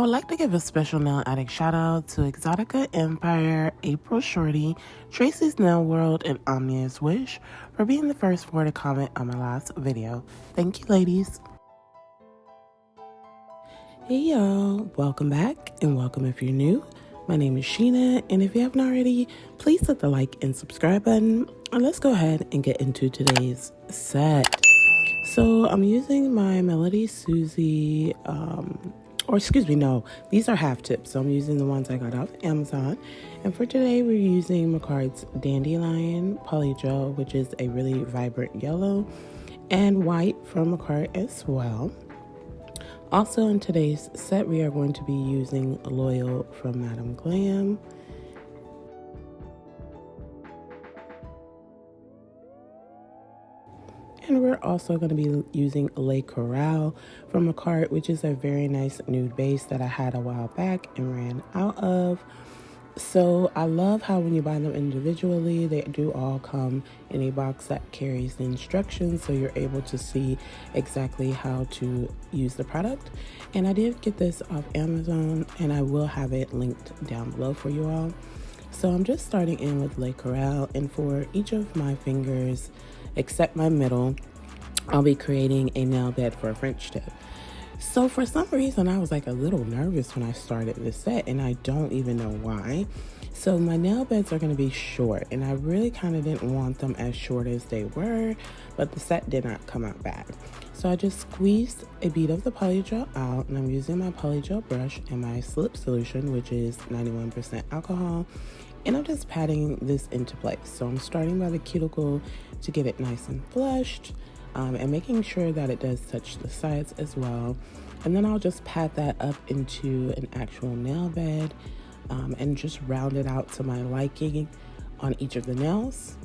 would like to give a special nail addict shout out to Exotica Empire, April Shorty, Tracy's Nail World, and Omnia's Wish for being the first four to comment on my last video. Thank you, ladies. Hey y'all, welcome back and welcome if you're new. My name is Sheena, and if you haven't already, please hit the like and subscribe button. And let's go ahead and get into today's set. So I'm using my MelodySusie, these are half tips. So I'm using the ones I got off Amazon. And for today, we're using Makartt's Dandelion Polygel, which is a really vibrant yellow, and white from Makartt as well. Also in today's set, we are going to be using Loyal from Madam Glam. And we're also going to be using Cora from Makartt, which is a very nice nude base that I had a while back and ran out of. So I love how when you buy them individually, they do all come in a box that carries the instructions, so you're able to see exactly how to use the product. And I did get this off Amazon, and I will have it linked down below for you all. So I'm just starting in with Coral, and for each of my fingers, except my middle, I'll be creating a nail bed for a French tip. So for some reason, I was like a little nervous when I started this set, and I don't even know why. So my nail beds are going to be short, and I really kind of didn't want them as short as they were, but the set did not come out bad. So I just squeezed a bead of the polygel out, and I'm using my polygel brush and my slip solution, which is 91% alcohol, and I'm just patting this into place. So I'm starting by the cuticle to get it nice and flushed. And making sure that it does touch the sides as well. And then I'll just pat that up into an actual nail bed and just round it out to my liking on each of the nails.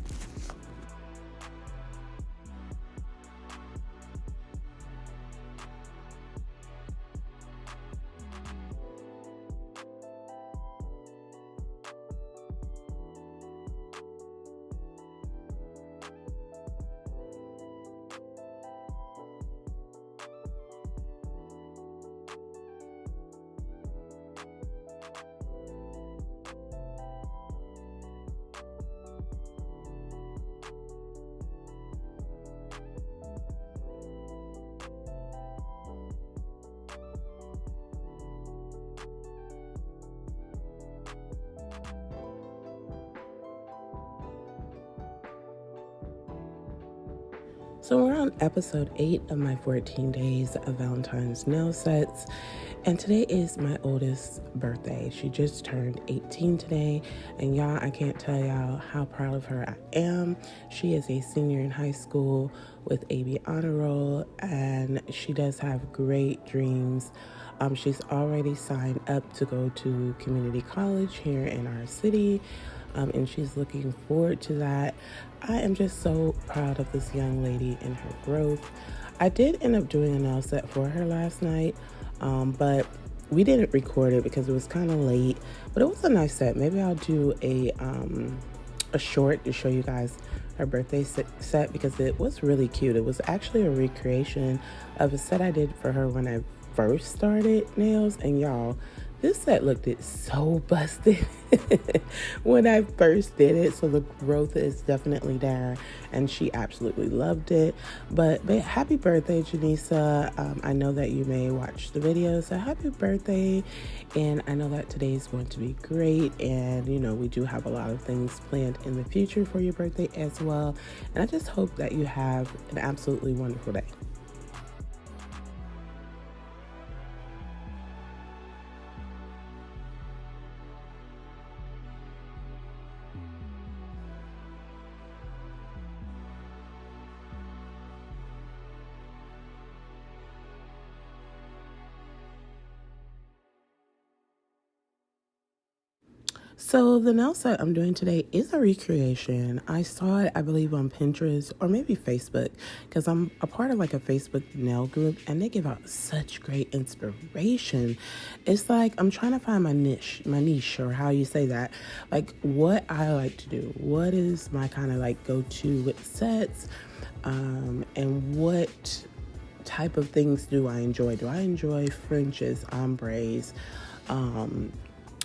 So we're on episode 8 of my 14 days of Valentine's nail sets, and today is my oldest birthday. She just turned 18 today, and y'all, I can't tell y'all how proud of her I am. She is a senior in high school with AB honor roll, and she does have great dreams. She's already signed up to go to community college here in our city. And she's looking forward to that. I am just so proud of this young lady and her growth. I did end up doing a nail set for her last night, but we didn't record it because it was kind of late. But it was a nice set. Maybe I'll do a short to show you guys her birthday set because it was really cute. It was actually a recreation of a set I did for her when I first started nails, and y'all, this set looked so busted when I first did it, so the growth is definitely there, and she absolutely loved it. But happy birthday, Janisa. I know that you may watch the video, so happy birthday, and I know that today is going to be great, and you know, we do have a lot of things planned in the future for your birthday as well, and I just hope that you have an absolutely wonderful day. So the nail set I'm doing today is a recreation. I saw it, I believe, on Pinterest or maybe Facebook, because I'm a part of like a Facebook nail group, and they give out such great inspiration. It's like I'm trying to find my niche, or how you say that, like what I like to do. What is my kind of like go-to with sets, and what type of things do I enjoy? Do I enjoy Frenches, ombres,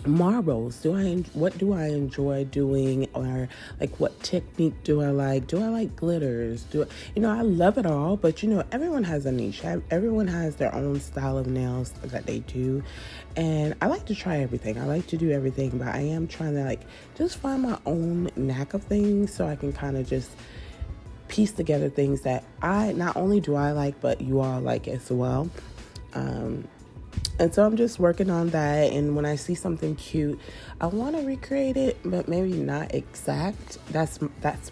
marbles? What do I enjoy doing? Or like, what technique do I like? Do I like glitters? I love it all, but everyone has a niche. Everyone has their own style of nails that they do, and I like to try everything. I like to do everything, but I am trying to like just find my own knack of things so I can kind of just piece together things that I not only do I like, but you all like as well. And so I'm just working on that, and when I see something cute, I want to recreate it, but maybe not exact. That's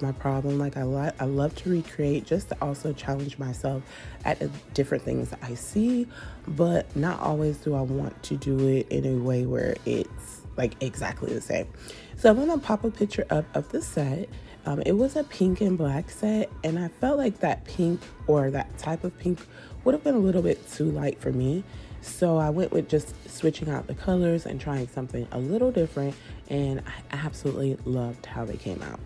my problem. Like I love to recreate just to also challenge myself at the different things that I see, but not always do I want to do it in a way where it's like exactly the same. So I'm gonna pop a picture up of the set. It was a pink and black set, and I felt like that pink, or that type of pink, would have been a little bit too light for me. So I went with just switching out the colors and trying something a little different, and I absolutely loved how they came out.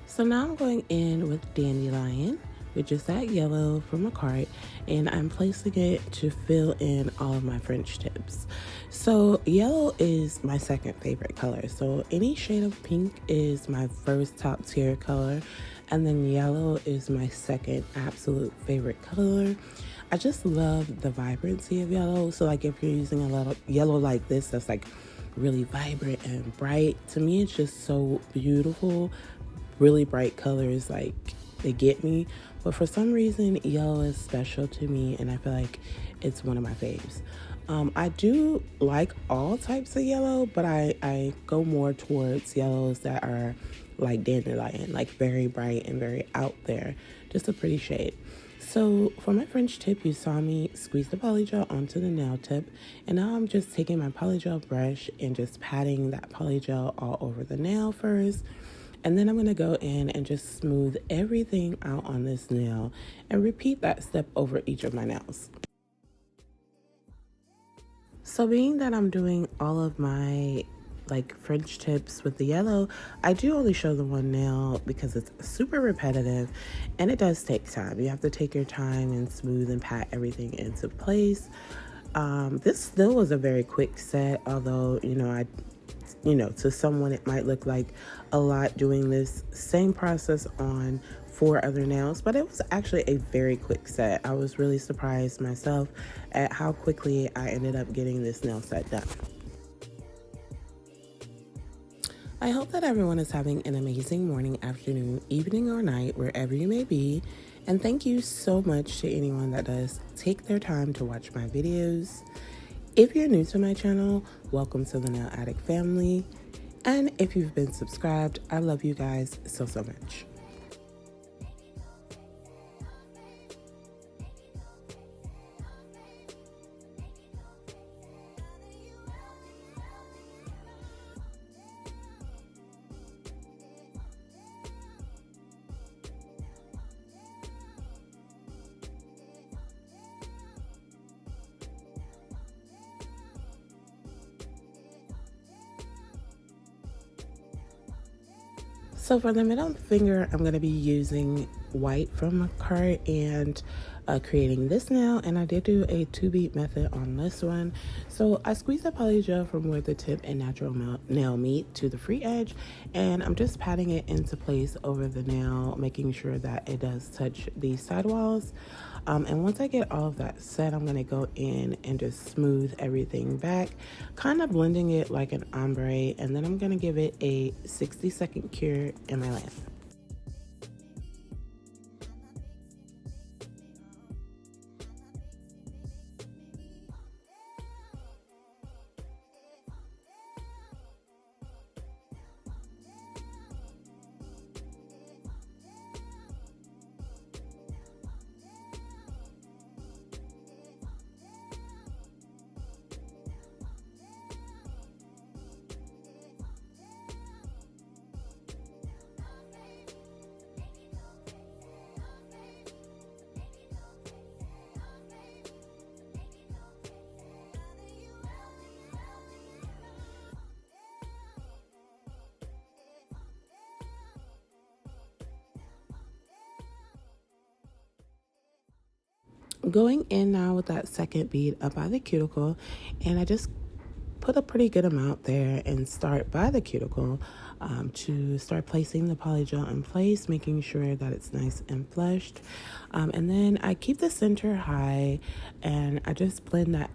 So now I'm going in with Dandelion, which is that yellow from Makartt, and I'm placing it to fill in all of my French tips. So yellow is my second favorite color. So any shade of pink is my first top tier color, and then yellow is my second absolute favorite color. I just love the vibrancy of yellow. So like if you're using a lot of yellow like this, that's like really vibrant and bright, to me it's just so beautiful. Really bright colors, like, they get me. But for some reason, yellow is special to me, and I feel like it's one of my faves. I do like all types of yellow, but I go more towards yellows that are like dandelion, like very bright and very out there. Just a pretty shade. So for my French tip, you saw me squeeze the polygel onto the nail tip, and now I'm just taking my polygel brush and just patting that polygel all over the nail first. And then I'm going to go in and just smooth everything out on this nail and repeat that step over each of my nails. So being that I'm doing all of my like French tips with the yellow, I do only show the one nail because it's super repetitive and it does take time. You have to take your time and smooth and pat everything into place. This still was a very quick set, although, to someone it might look like a lot doing this same process on 4 other nails, but it was actually a very quick set. I was really surprised myself at how quickly I ended up getting this nail set done. I hope that everyone is having an amazing morning, afternoon, evening, or night, wherever you may be. And thank you so much to anyone that does take their time to watch my videos. If you're new to my channel, welcome to the Nail Addict family. And if you've been subscribed, I love you guys so much. So for the middle finger, I'm going to be using white from Makartt and creating this nail. And I did do a 2-beat method on this one. So I squeezed the polygel from where the tip and natural nail meet to the free edge. And I'm just patting it into place over the nail, making sure that it does touch the sidewalls. And once I get all of that set, I'm going to go in and just smooth everything back, kind of blending it like an ombre, and then I'm going to give it a 60-second cure in my lamp. Going in now with that second bead up by the cuticle, and I just put a pretty good amount there and start by the cuticle to start placing the polygel in place, making sure that it's nice and flushed. And then I keep the center high and I just blend that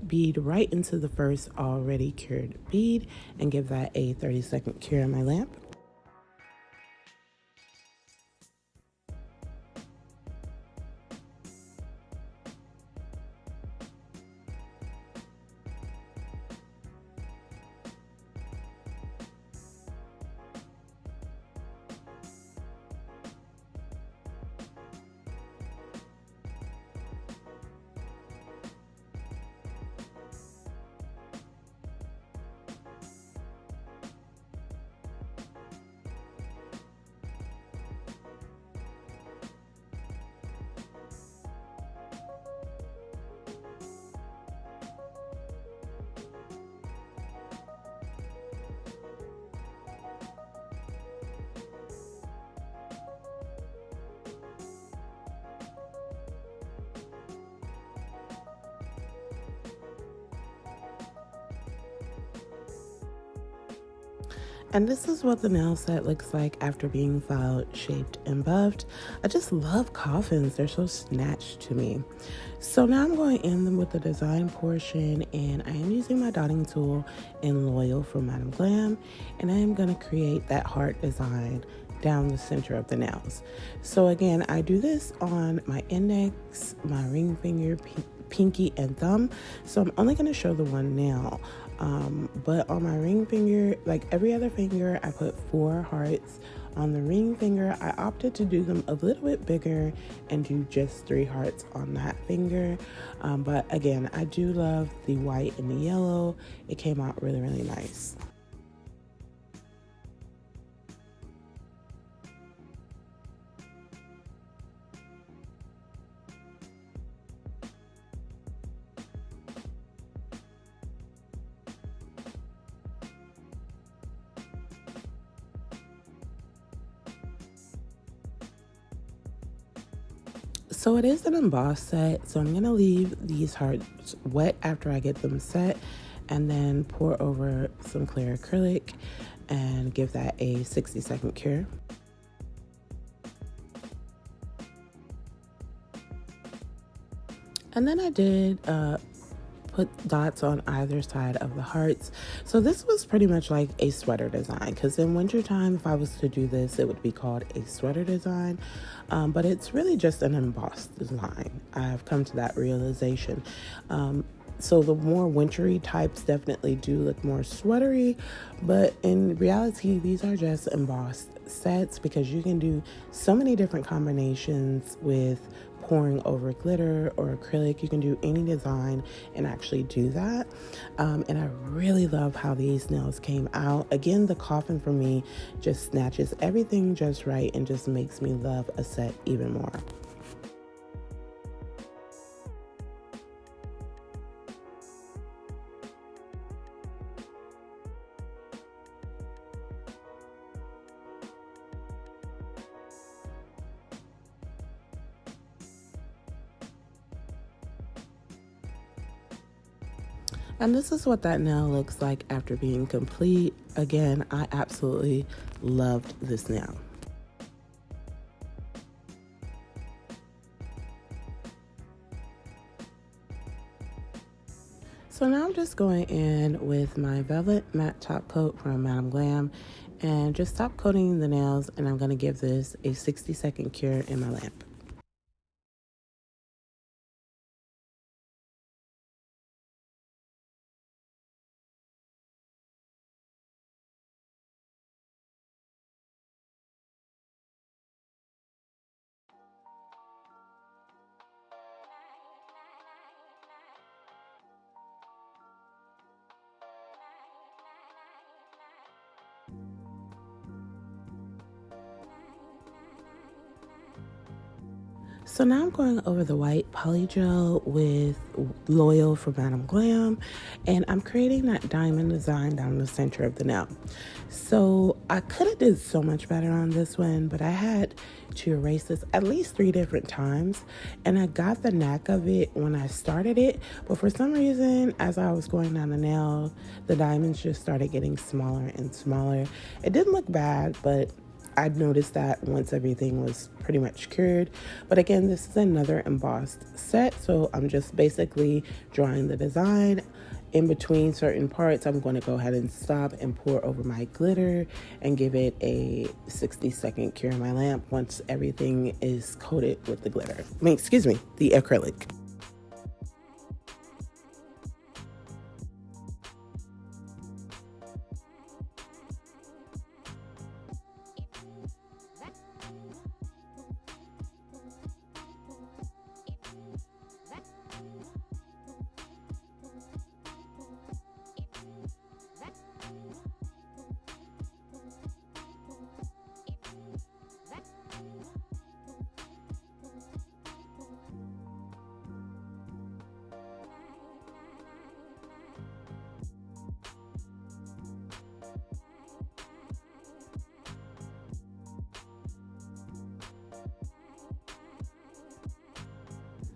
bead right into the first already cured bead and give that a 30-second cure in my lamp. And this is what the nail set looks like after being filed, shaped, and buffed. I just love coffins. They're so snatched to me. So now I'm going in them with the design portion, and I am using my dotting tool in Loyal from Madam Glam, and I am going to create that heart design down the center of the nails. So again, I do this on my index, my ring finger, pinky, and thumb. So I'm only going to show the one nail. But on my ring finger, like every other finger, I put 4 hearts. On the ring finger, I opted to do them a little bit bigger and do just 3 hearts on that finger. But again, I do love the white and the yellow. It came out really, really nice. So it is an embossed set, so I'm going to leave these hearts wet after I get them set and then pour over some clear acrylic and give that a 60-second cure. And then I did put dots on either side of the hearts. So this was pretty much like a sweater design, because in wintertime, if I was to do this, it would be called a sweater design. But it's really just an embossed design. I've come to that realization. So the more wintry types definitely do look more sweatery, but in reality, these are just embossed sets because you can do so many different combinations with pouring over glitter or acrylic. You can do any design and actually do that. And I really love how these nails came out. Again, the coffin for me just snatches everything just right and just makes me love a set even more. And this is what that nail looks like after being complete. Again, I absolutely loved this nail. So now I'm just going in with my Velvet Matte Top Coat from Madam Glam and just top coating the nails, and I'm going to give this a 60-second cure in my lamp. So now I'm going over the white Polygel with Loyal from Glam, and I'm creating that diamond design down the center of the nail. So I could have did so much better on this one, but I had to erase this at least 3 different times, and I got the knack of it when I started it, but for some reason as I was going down the nail, the diamonds just started getting smaller and smaller. It didn't look bad, but I'd noticed that once everything was pretty much cured. But again, this is another embossed set, so I'm just basically drawing the design. In between certain parts, I'm going to go ahead and stop and pour over my glitter and give it a 60-second cure in my lamp once everything is coated with the glitter. The acrylic.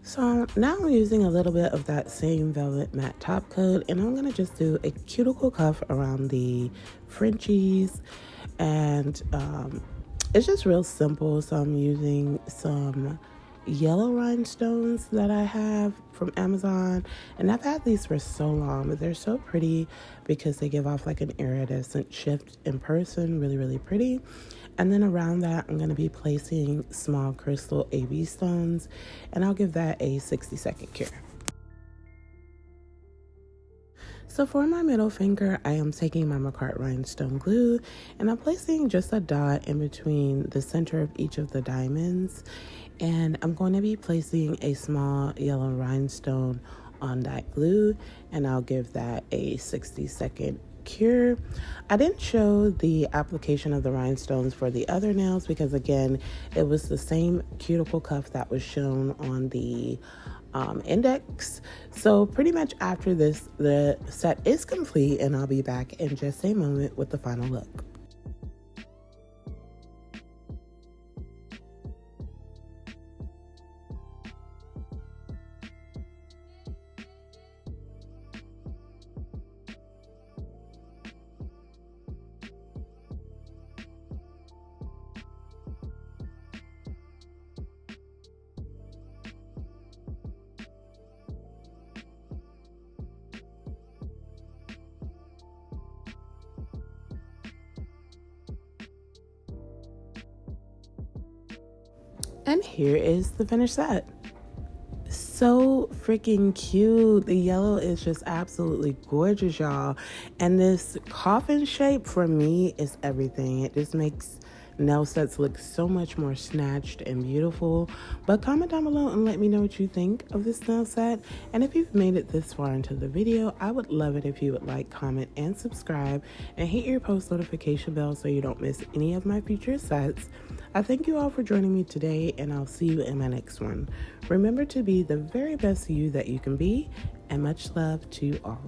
So now I'm using a little bit of that same velvet matte top coat, and I'm going to just do a cuticle cuff around the Frenchies, and it's just real simple. So I'm using some yellow rhinestones that I have from Amazon, and I've had these for so long, but they're so pretty because they give off like an iridescent shift in person. Really pretty. And then around that, I'm going to be placing small crystal AB stones, and I'll give that a 60-second cure. So for my middle finger, I am taking my Makartt rhinestone glue, and I'm placing just a dot in between the center of each of the diamonds, and I'm going to be placing a small yellow rhinestone on that glue, and I'll give that a 60-second cure. I didn't show the application of the rhinestones for the other nails because again, it was the same cuticle cuff that was shown on the index. So pretty much after this, the set is complete, and I'll be back in just a moment with the final look. And here is the finished set. So freaking cute. The yellow is just absolutely gorgeous, y'all. And this coffin shape for me is everything. It just makes nail sets look so much more snatched and beautiful. But comment down below and let me know what you think of this nail set. And if you've made it this far into the video, I would love it if you would like, comment, and subscribe, and hit your post notification bell so you don't miss any of my future sets. I thank you all for joining me today, and I'll see you in my next one. Remember to be the very best you that you can be, and much love to you all.